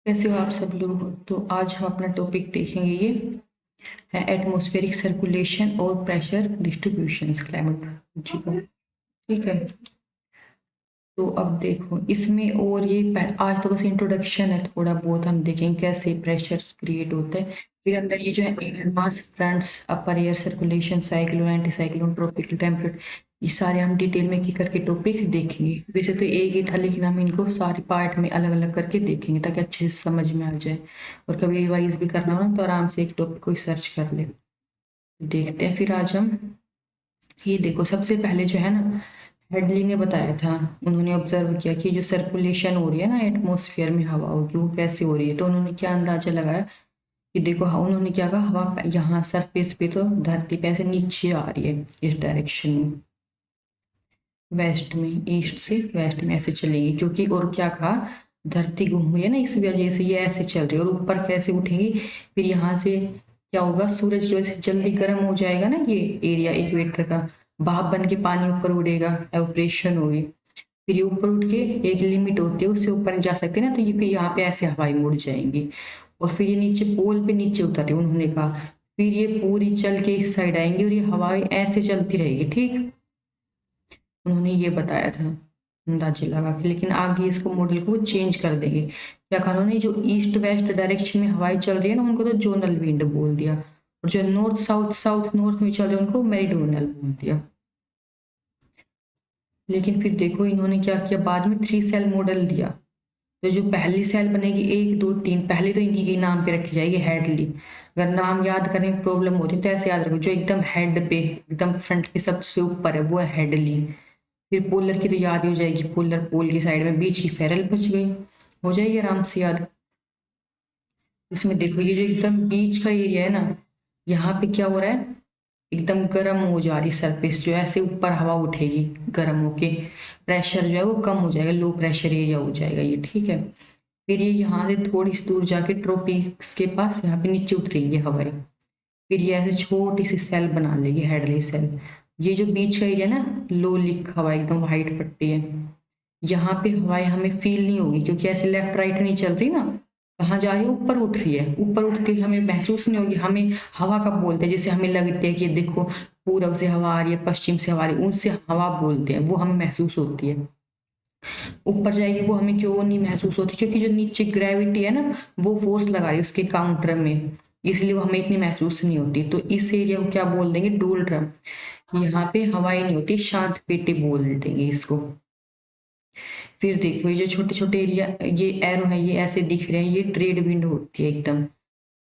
कैसे हो आप सब लोग। तो आज हम अपना टॉपिक देखेंगे, ये है एटमॉस्फेरिक सर्कुलेशन और प्रेशर डिस्ट्रीब्यूशंस क्लाइमेट जी का। ठीक है, तो अब देखो इसमें, और ये आज तो बस इंट्रोडक्शन है, थोड़ा बहुत हम देखेंगे कैसे प्रेशर क्रिएट होता है। फिर अंदर ये जो है एयर मास फ्रंट्स, अपर air circulation, cyclone, anti cyclone, tropical temperate, ये सारे हम डिटेल में की करके टॉपिक देखेंगे। वैसे तो एक ही था, लेकिन हम इनको सारे पार्ट में अलग अलग करके देखेंगे ताकि अच्छे से समझ में आ जाए, और कभी रिवाइज भी करना हो ना तो आराम से एक टॉपिक को सर्च कर ले। देखते हैं फिर आज हम। ये देखो सबसे पहले जो है ना, हेडली ने बताया था, उन्होंने ऑब्जर्व किया कि जो सर्कुलेशन हो रही है ना एटमॉस्फेयर में हवाओं की, वो कैसे हो रही है। तो उन्होंने क्या अंदाजा लगाया कि देखो, हाँ उन्होंने क्या कहा, हवा यहाँ सरफेस पे तो धरती पे ऐसे नीचे आ रही है इस डायरेक्शन में, वेस्ट में, ईस्ट से वेस्ट में ऐसे चलेगी, क्योंकि और क्या कहा, धरती घूम रही है ना, इस वजह से ये ऐसे चल रही है। और ऊपर कैसे उठेंगी, फिर यहाँ से क्या होगा, सूरज की वजह से जल्दी गर्म हो जाएगा ना ये एरिया इक्वेटर का, भाप बन के पानी ऊपर उड़ेगा, एवपोरेशन होगी। फिर ये ऊपर उठ के एक लिमिट होती है, उससे ऊपर नहीं जा सकते ना, तो ये फिर यहाँ पे ऐसे हवाएं मुड़ जाएंगी, और फिर ये नीचे पोल पे नीचे उतरते, उन्होंने कहा। फिर ये पूरी चल के इस साइड आएंगी और ये हवाएं ऐसे चलती रहेगी। ठीक, उन्होंने ये बताया था अंदाजे लगा के, लेकिन आगे इसको मॉडल को चेंज कर देंगे। क्या कहा उन्होंने, जो ईस्ट वेस्ट डायरेक्शन में हवाएं चल रही है ना, उनको तो जोनल विंड बोल दिया, और जो नॉर्थ साउथ साउथ नॉर्थ में चल रहे हैं उनको मेरीडोनल बोल दिया। लेकिन फिर देखो इन्होंने क्या किया, बाद में 3 सेल मॉडल दिया। तो जो पहली सेल बनेगी 1 2 3, पहले तो इन्हीं के नाम पे रखी जाएगी, हेडली। अगर नाम याद करने में प्रॉब्लम होती है तो ऐसे याद रखो, जो एकदम हेड पे एकदम फ्रंट पे सबसे ऊपर है वो है हेडली। फिर पोलर की तो याद ही हो जाएगी, पोलर पोल की साइड में बीच की फेरल बच गई, हो जाएगी आराम से याद। इसमें देखो ये जो एकदम बीच का एरिया है ना, यहाँ पे क्या हो रहा है, एकदम गर्म हो जा रही सरफेस, जो है ऐसे ऊपर हवा उठेगी गर्म होके, प्रेशर जो है वो कम हो जाएगा, लो प्रेशर एरिया हो जाएगा ये। ठीक है, फिर ये यहाँ से थोड़ी सी दूर जाके ट्रॉपिक्स के पास यहाँ पे नीचे उतरेंगे हवाएं। फिर ये ऐसे छोटी सी सेल बना लेगी, हेडली सेल। ये जो बीच का एरिया ना, लो लिक हवा एकदम वाइट पट्टी है, यहाँ पे हवाएं हमें फील नहीं होगी, क्योंकि ऐसे लेफ्ट राइट नहीं चल रही ना, कहाँ जा रही है, ऊपर उठ रही है, ऊपर उठती हुई हमें महसूस नहीं होगी। हमें हवा कब बोलते हैं, जैसे हमें लगता है कि देखो पूरब से हवा आ रही है, पश्चिम से हवा आ रही है, उनसे हवा बोलते हैं, वो हमें महसूस होती है। ऊपर जाएगी वो हमें क्यों नहीं महसूस होती, क्योंकि जो नीचे ग्रेविटी है ना, वो फोर्स लगा रही है उसके काउंटर में, इसलिए वो हमें इतनी महसूस नहीं होती। तो इस एरिया को क्या बोल देंगे, डूल ड्रम। यहाँ पे हवाएं नहीं होती, शांत पेटी बोल देंगे इसको। फिर देखो ये जो छोटे छोटे एरिया, ये एरो है, ये ऐसे दिख रहे हैं, ये ट्रेड विंड होती है एकदम,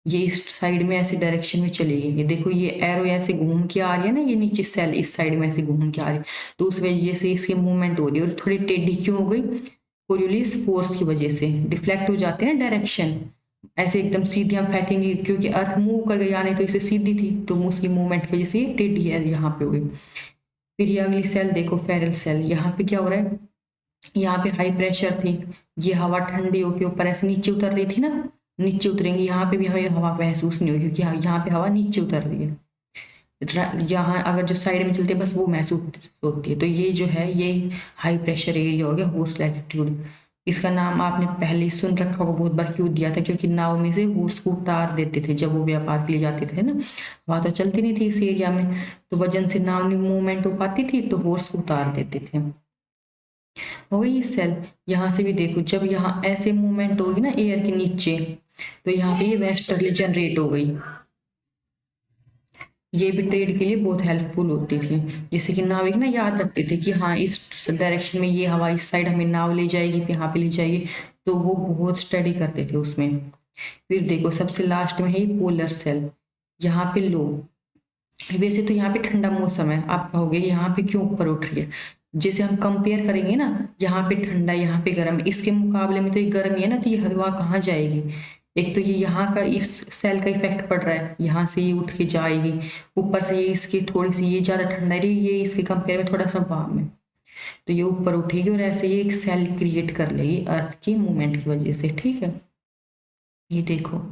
ये इस साइड में ऐसे डायरेक्शन में चलेगी। ये देखो ये एरो ऐसे घूम के आ रही है ना, ये नीचे सेल इस साइड में ऐसे घूम के आ रही है, तो उस वजह से इसकी मूवमेंट हो रही है। और थोड़ी टेढ़ी क्यों हो गई, कोरियोलिस फोर्स की वजह से डिफ्लेक्ट हो जाते हैं ना डायरेक्शन, ऐसे एकदम सीधी हम फेंकेंगे, क्योंकि अर्थ मूव कर गई, यानी तो इसे सीधी थी, तो उसकी मूवमेंट की वजह से ये टेढ़ी है यहाँ पे हो गई। फिर ये अगली सेल देखो, फेरल सेल, यहाँ पे क्या हो रहा है, यहाँ पे हाई प्रेशर थी, ये हवा ठंडी होके ऊपर ऐसे नीचे उतर रही थी ना, नीचे उतरेंगी, यहाँ पे भी हमें हवा महसूस नहीं होगी, क्योंकि यहाँ पे हवा नीचे उतर रही है। यहाँ अगर जो साइड में चलती है बस वो महसूस होती है। तो ये जो है ये हाई प्रेशर एरिया हो गया, हॉर्स लैटिट्यूड। इसका नाम आपने पहले ही सुन रखा होगा, बहुत बार क्यों दिया था, क्योंकि नाव में से हॉर्स को उतार देते थे जब वो व्यापार के लिए जाते थे ना, वहां तो चलती नहीं थी इस एरिया में, तो वजन से नाव नहीं मूवमेंट हो पाती थी, तो हॉर्स को उतार देते थे। हो गई ये सेल। यहाँ से भी देखो, जब यहाँ ऐसे मूवमेंट होगी ना एयर के नीचे, तो यहाँ पे ये वेस्टर्ली जनरेट हो गई, ये भी ट्रेड के लिए बहुत हेल्पफुल होती थी। जैसे कि नाविक ना याद रखते थे कि हाँ इस डायरेक्शन में ये हवा इस साइड हमें नाव ले जाएगी, फिर यहाँ पे ले जाएगी, तो वो बहुत स्टडी करते थे उसमें। फिर देखो सबसे लास्ट में है ये पोलर सेल, यहाँ पे लो, वैसे तो यहाँ पे ठंडा मौसम है, आप कहोगे यहाँ पे क्यों ऊपर उठ रही है, जैसे हम कंपेयर करेंगे ना, यहाँ पे ठंडा यहाँ पे गर्म, इसके मुकाबले में तो ये गर्म ही है ना, तो ये हवा कहाँ जाएगी। एक तो ये यहाँ का इस सेल का इफेक्ट पड़ रहा है, यहाँ से ये उठ के जाएगी, ऊपर से ये इसकी थोड़ी सी ये ज्यादा ठंडा है, ये इसके कंपेयर में थोड़ा सा वार्म है, तो ये ऊपर उठेगी और ऐसे ये एक सेल क्रिएट कर लेगी अर्थ की मूवमेंट की वजह से। ठीक है, ये देखो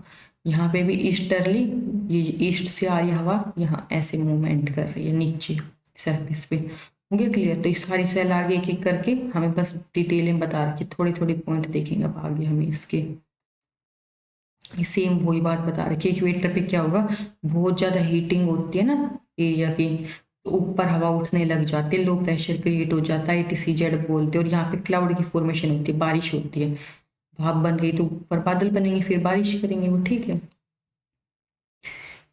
यहाँ पे भी ईस्टर्ली, ये ईस्ट से आ रही हवा यहाँ ऐसे मूवमेंट कर रही है नीचे सरफेस पे। हो गया क्लियर। तो इस सारी सेल आगे एक एक करके हमें बस डिटेल में बता रखी, थोड़े थोड़े पॉइंट देखेंगे अब आगे हमें इसके। ये सेम वही बात बता रखी है। इक्वेटर पे क्या होगा, बहुत ज़्यादा हीटिंग होती है ना एरिया की, तो ऊपर हवा उठने लग जाती है, लो प्रेशर क्रिएट हो जाता है, ITCZ बोलते हैं। और यहाँ पे क्लाउड की फॉर्मेशन होती है, बारिश होती है, भाप बन गई तो ऊपर बादल बनेंगे, फिर बारिश करेंगे वो, ठीक है।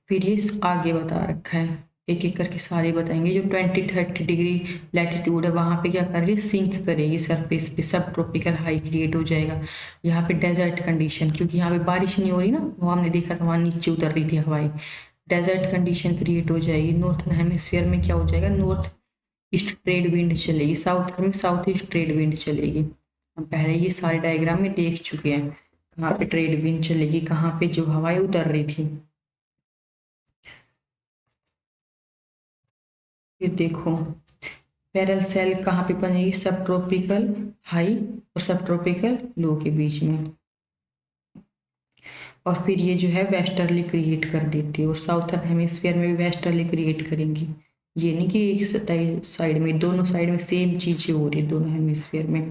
फिर ये आगे बता रखा है, एक एक करके सारे बताएंगे। जो 20-30 डिग्री लैटिट्यूड है वहाँ पे क्या कर रही है, सिंक करेगी सरफेस पे, सब ट्रॉपिकल हाई क्रिएट हो जाएगा। यहाँ पे डेजर्ट कंडीशन, क्योंकि यहाँ पे बारिश नहीं हो रही ना, वो हमने देखा था वहाँ नीचे उतर रही थी हवाएं, डेजर्ट कंडीशन क्रिएट हो जाएगी। नॉर्थन हेमिस्फीयर में क्या हो जाएगा, नॉर्थ ईस्ट ट्रेड विंड चलेगी, साउथ में साउथ ईस्ट ट्रेड विंड चलेगी। हम पहले ये सारे डायग्राम में देख चुके हैं, कहाँ पे ट्रेड विंड चलेगी, कहाँ पे जो हवाएं उतर रही थी। फिर देखो पैरल सेल कहाँ पे बनेगी, सब ट्रॉपिकल हाई और सब ट्रॉपिकल लो के बीच में। और फिर ये जो है वेस्टर्ली क्रिएट कर देती है, और साउथर्न हेमिस्फीयर में भी वेस्टर्ली क्रिएट करेंगी। ये नहीं कि एक साइड में, दोनों साइड में सेम चीजें हो रही है दोनों हेमिस्फीयर में।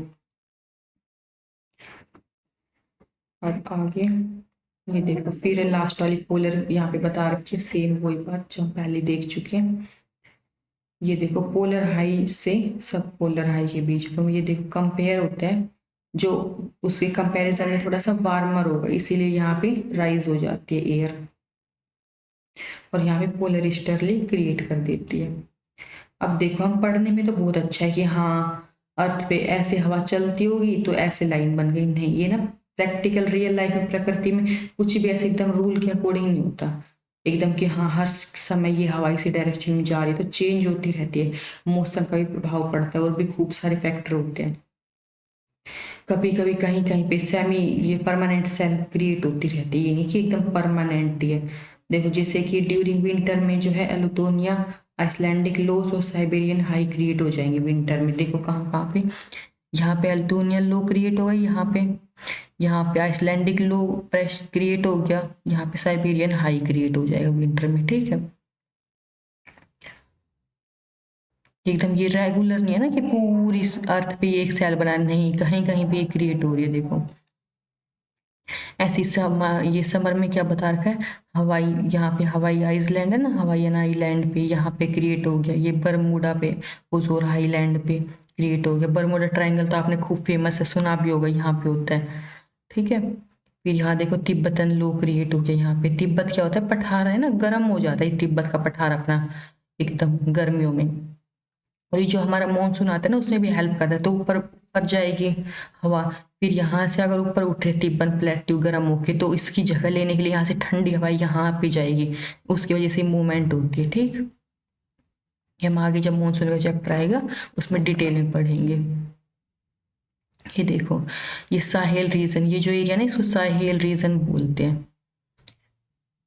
अब आगे ये देखो, फिर लास्ट वाली पोलर यहाँ पे बता रखी है, सेम वही बात जो हम पहले देख चुके हैं। ये देखो पोलर हाई से सब पोलर हाई के बीच में ये देखो कंपेयर होता है, जो उसके कंपैरिजन में थोड़ा सा वार्मर होगा, इसीलिए यहाँ पे राइज हो जाती है एयर, और यहाँ पे पोलर ईस्टर्ली क्रिएट कर देती है। अब देखो हम पढ़ने में तो बहुत अच्छा है कि हाँ अर्थ पे ऐसे हवा चलती होगी तो ऐसे लाइन बन गई, नहीं, ये ना प्रैक्टिकल रियल लाइफ में प्रकृति में कुछ भी ऐसे एकदम रूल के अकॉर्डिंग नहीं होता एकदम कि हाँ हर समय ये हवा इसी डायरेक्शन में जा रही है, तो चेंज होती रहती है, मौसम का भी प्रभाव पड़ता है, और भी खूब सारे फैक्टर होते हैं। कभी कभी कहीं कहीं पे सेमी ये परमानेंट सेल क्रिएट होती रहती है, ये नहीं कि एकदम परमानेंट ही है। देखो जैसे कि ड्यूरिंग विंटर में जो है एल्टोनिया आइसलैंडिक लोस और साइबेरियन हाई क्रिएट हो जाएंगे विंटर में। देखो कहाँ कहाँ पे, यहाँ पे एल्टोनिया लो क्रिएट होगा, यहाँ पे आइसलैंडिक लो प्रेशर क्रिएट हो गया, यहाँ पे साइबेरियन हाई क्रिएट हो जाएगा विंटर में, ठीक है। एकदम ये रेगुलर नहीं है ना कि पूरी अर्थ पे एक सेल बना, नहीं, कहीं कहीं पे क्रिएट हो रही है। देखो ऐसी समर, ये समर में क्या बता रखा है, हवाई, यहाँ पे हवाई आइसलैंड है ना, हवाईयन आइलैंड पे यहाँ पे क्रिएट हो गया, ये बरमूडा पे ओजोर आइलैंड पे क्रिएट हो गया। बरमूडा ट्रायंगल तो आपने खूब फेमस है, सुना भी होगा, यहाँ पे होता है, ठीक है। फिर यहाँ देखो तिब्बतन लो क्रिएट हो गया, यहाँ पे तिब्बत क्या होता है, पठार है ना, गर्म हो जाता है तिब्बत का पठार अपना एकदम गर्मियों में। और ये जो हमारा मानसून आता है ना उसमें भी हेल्प करता है, तो ऊपर ऊपर जाएगी हवा। फिर यहाँ से अगर ऊपर उठे तिब्बत प्लेट्यू गर्म होके, तो इसकी जगह लेने के लिए यहाँ से ठंडी हवा यहाँ पे जाएगी, उसकी वजह से मूवमेंट होती है, ठीक। ये हम आगे जब मानसून का चैप्टर आएगा उसमें डिटेल में पढ़ेंगे। ये देखो ये साहेल रीजन, ये जो एरिया ना इसको साहेल रीजन बोलते हैं।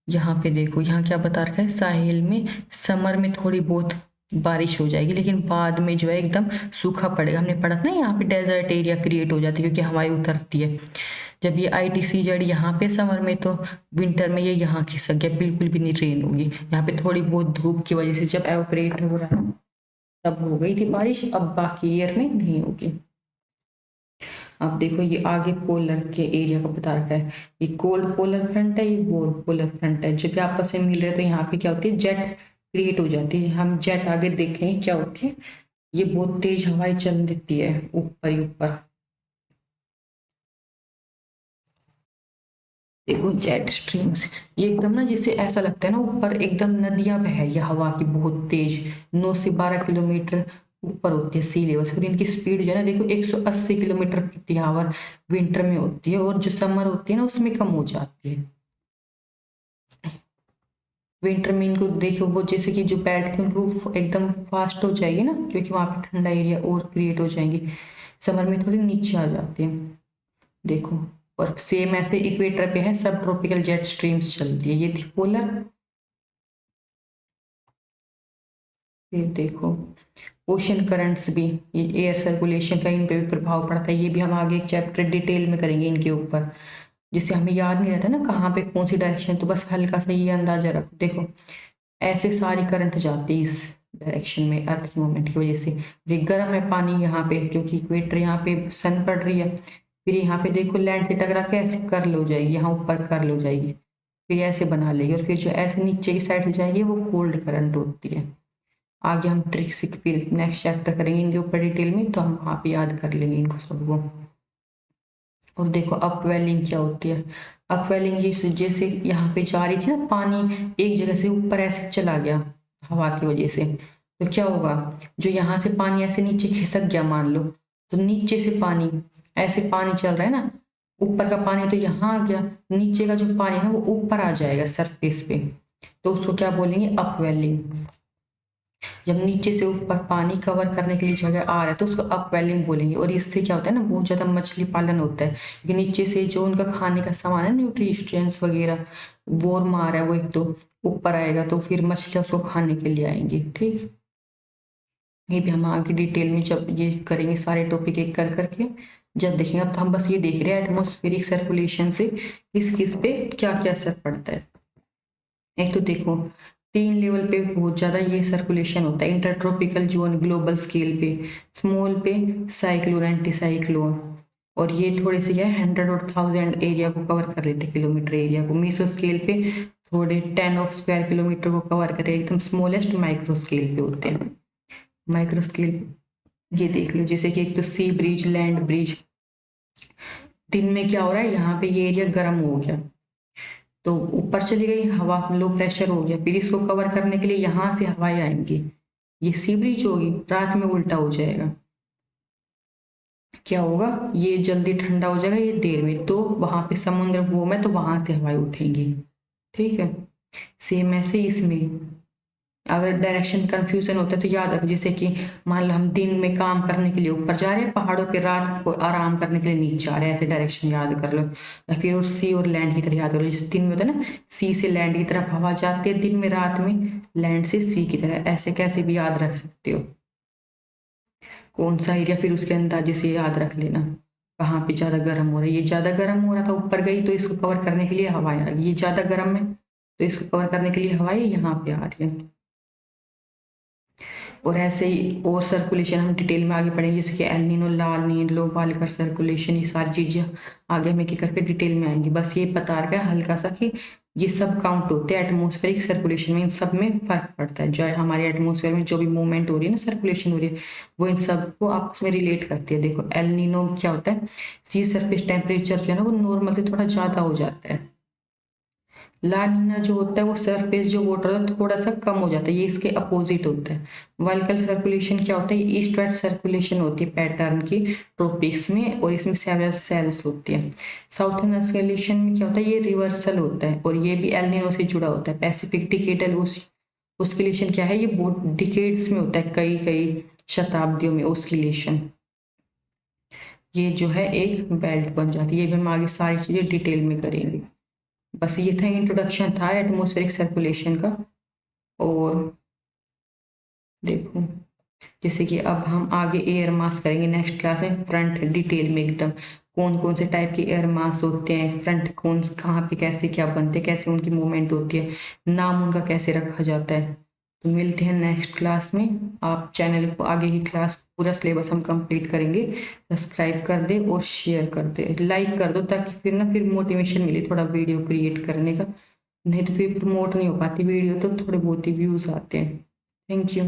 यहाँ पे देखो यहाँ क्या बता रखा है, साहेल में समर में थोड़ी बहुत बारिश हो जाएगी, लेकिन बाद में जो है एकदम सूखा पड़ेगा। हमने पढ़ा था ना यहाँ पे डेजर्ट एरिया क्रिएट हो जाती है क्योंकि हवाएं उतरती है। जब ये ITCZ यहाँ पे समर में, तो विंटर में ये यहाँ खिसक गया, बिल्कुल भी नहीं रेन होगी। यहाँ पे थोड़ी बहुत धूप की वजह से जब एवोपरेट हो रहा है तब हो गई थी बारिश, अब बाकी ईयर में नहीं होगी। अब देखो ये आगे पोलर के एरिया को बता रखा है, ये कोल्ड पोलर फ्रंट है, ये वार्म पोलर फ्रंट है। जब भी आपस में मिल रहे हैं तो यहाँ पे क्या होती है, जेट क्रिएट हो जाती है। हम जेट आगे देखेंगे क्या होती है, ये बहुत तेज हवाएं चल देती है ऊपर ही ऊपर। देखो जेट स्ट्रीम्स, ये एकदम ना जैसे ऐसा लगता है ना ऊपर एकदम नदियां बह रही है हवा की बहुत तेज, 9 से 12 किलोमीटर ऊपर होती है सी लेवल से। और इनकी स्पीड जो है ना देखो 180 किलोमीटर प्रति आवर विंटर में होती है, और जो समर होती है ना उसमें कम हो जाती है। विंटर में इनको देखो वो जैसे कि जो बैठ के उनको एकदम फास्ट हो जाएगी ना, क्योंकि वहां पे ठंडा एरिया और क्रिएट हो जाएंगी, समर में थोड़ी नीचे आ जाती है। देखो और सेम ऐसे इक्वेटर पे है, सब ट्रॉपिकल जेट स्ट्रीम्स चलती है, ये थी पोलर। फिर देखो ओशन करंट्स भी, ये एयर सर्कुलेशन का इन पे भी प्रभाव पड़ता है, ये भी हम आगे एक चैप्टर डिटेल में करेंगे इनके ऊपर। जिससे हमें याद नहीं रहता ना कहाँ पे कौन सी डायरेक्शन, तो बस हल्का सा ये अंदाजा रखो। देखो ऐसे सारी करंट जाती है इस डायरेक्शन में अर्थ की मूवमेंट की वजह से। ये गर्म है पानी यहाँ पे क्योंकि इक्वेटर यहाँ पे सन पड़ रही है, फिर यहाँ पे देखो लैंड से टकरा के ऐसे कर्ल हो जाएगी, यहाँ ऊपर कर्ल हो जाएगी, फिर ऐसे बना लेगी, और फिर जो ऐसे नीचे की साइड से जाएगी वो कोल्ड करंट होती है। आगे हम ट्रिक्स फिर नेक्स्ट चैप्टर करेंगे इनके ऊपर डिटेल में, तो हम वहाँ पे याद कर लेंगे इनको सबको। और देखो अपवेलिंग क्या होती है। अपवेलिंग ये जैसे यहाँ पे जा रही थी ना, पानी एक जगह से ऊपर ऐसे चला गया हवा की वजह से, तो क्या होगा, जो यहाँ से पानी ऐसे नीचे खिसक गया मान लो, तो नीचे से पानी, ऐसे पानी चल रहा है ना, ऊपर का पानी तो यहाँ आ गया, नीचे का जो पानी है ना वो ऊपर आ जाएगा सरफेस पे, तो उसको क्या बोलेंगे, अपवेलिंग। जब नीचे से ऊपर पानी कवर करने के लिए जगह आ रहा है तो उसको अपवेलिंग बोलेंगे। और इससे क्या होता है ना, बहुत ज़्यादा मछली पालन होता है, क्योंकि नीचे से जो उनका खाने का सामान है, न्यूट्रिशंस वगैरह, वो मार रहा है, वो एक तो ऊपर आएगा, तो फिर मछलियाँ उसको खाने के लिए आएंगी। ठीक, ये भी हम आगे डिटेल में जब ये करेंगे सारे टॉपिक एक कर करके जब देखेंगे। अब तो हम बस ये देख रहे हैं एटमॉस्फेरिक सर्कुलेशन से किस किस पे क्या क्या असर पड़ता है। एक तो देखो 3 लेवल पे बहुत ज़्यादा ये सर्कुलेशन होता है, इंटरट्रॉपिकल जोन ग्लोबल स्केल पे, स्मॉल पे साइक्लोन एंटी साइक्लोन, और ये थोड़े से क्या है 100 और 1000 एरिया को कवर कर लेते, किलोमीटर एरिया को। मीसो स्केल पे थोड़े 10 ऑफ स्क्वायर किलोमीटर को कवर करे, एकदम स्मॉलेस्ट माइक्रो स्केल पे होते हैं। माइक्रो स्केल ये देख लो, जैसे कि एक तो सी ब्रिज, लैंड ब्रिज, दिन में क्या हो रहा है, यहाँ पे ये एरिया गर्म हो गया तो ऊपर चली गई हवा, लो प्रेशर हो गया, फिर इसको कवर करने के लिए यहाँ से हवाएं आएंगी, ये सी ब्रिज होगी, रात में उल्टा हो जाएगा, क्या होगा, ये जल्दी ठंडा हो जाएगा, ये देर में, तो वहां पे समुद्र वो में तो वहां से हवाएं उठेंगी। ठीक है, सेम ऐसे इसमें अगर डायरेक्शन कंफ्यूजन होता है तो याद रखो, जैसे कि मान लो हम दिन में काम करने के लिए ऊपर जा रहे हैं पहाड़ों पे, रात को आराम करने के लिए नीचे आ रहे हैं, ऐसे डायरेक्शन याद कर लो। या फिर उस सी और लैंड की तरह याद कर लो, जैसे दिन में होता है ना, सी से लैंड की तरफ हवा जाती है दिन में, रात में लैंड से सी की तरह, ऐसे कैसे भी याद रख सकते हो कौन सा एरिया, फिर उसके अंदाजे से याद रख लेना कहाँ पे ज़्यादा गर्म हो रहा है। ये ज़्यादा गर्म हो रहा था ऊपर गई तो इसको कवर करने के लिए हवाएं आ गई, ये ज़्यादा गर्म है तो इसको कवर करने के लिए हवाएं यहाँ पे आ रही है। और ऐसे ही और सर्कुलेशन हम डिटेल में आगे पढ़ेंगे, जैसे कि एल नीनो, लाल नील, लो वाल्कर सर्कुलेशन, ये सारी चीजें आगे में की करके डिटेल में आएंगी। बस ये बता रखा है हल्का सा कि ये सब काउंट होते हैं एटमॉस्फेरिक सर्कुलेशन में, इन सब में फर्क पड़ता है, जो हमारे एटमॉस्फेयर में जो भी मूवमेंट हो रही है ना, सर्कुलेशन हो रही है, वो इन सब को आपस में रिलेट करती है। देखो एल नीनो क्या होता है, सी सरफेस टेम्परेचर जो है ना वो नॉर्मल से थोड़ा ज्यादा हो जाता है, ला नीना जो होता है वो सरफेस जो वाटर है थोड़ा सा कम हो जाता है, ये इसके अपोजिट होता है। वर्टिकल सर्कुलेशन क्या होता है, ये ईस्ट वेस्ट सर्कुलेशन होती है पैटर्न की ट्रॉपिक्स में, और इसमें सेवरल सेल्स होती है। साउथर्न सर्कुलेशन में क्या होता है, ये रिवर्सल होता है, और ये भी एल नीनो से जुड़ा होता है। पैसिफिक डिकेडल ऑस्किलेशन क्या है, ये बहुत डिकेड्स में होता है, कई कई शताब्दियों में ऑस्किलेशन, ये जो है एक बेल्ट बन जाती है। ये भी हम आगे सारी चीजें डिटेल में करेंगे। बस ये था इंट्रोडक्शन था एटमॉस्फेरिक सर्कुलेशन का। और देखो जैसे कि अब हम आगे एयर मास करेंगे नेक्स्ट क्लास में, फ्रंट डिटेल में एकदम कौन कौन से टाइप के एयर मास होते हैं, फ्रंट कौन कहाँ पे कैसे क्या बनते हैं, कैसे उनकी मूवमेंट होती है, नाम उनका कैसे रखा जाता है। तो मिलते हैं नेक्स्ट क्लास में। आप चैनल को आगे की क्लास पूरा सिलेबस हम कंप्लीट करेंगे, सब्सक्राइब कर दे और शेयर कर दे, लाइक कर दो, ताकि फिर ना फिर मोटिवेशन मिले थोड़ा वीडियो क्रिएट करने का, नहीं तो फिर प्रमोट नहीं हो पाती वीडियो, तो थोड़े बहुत ही व्यूज आते हैं। Thank you.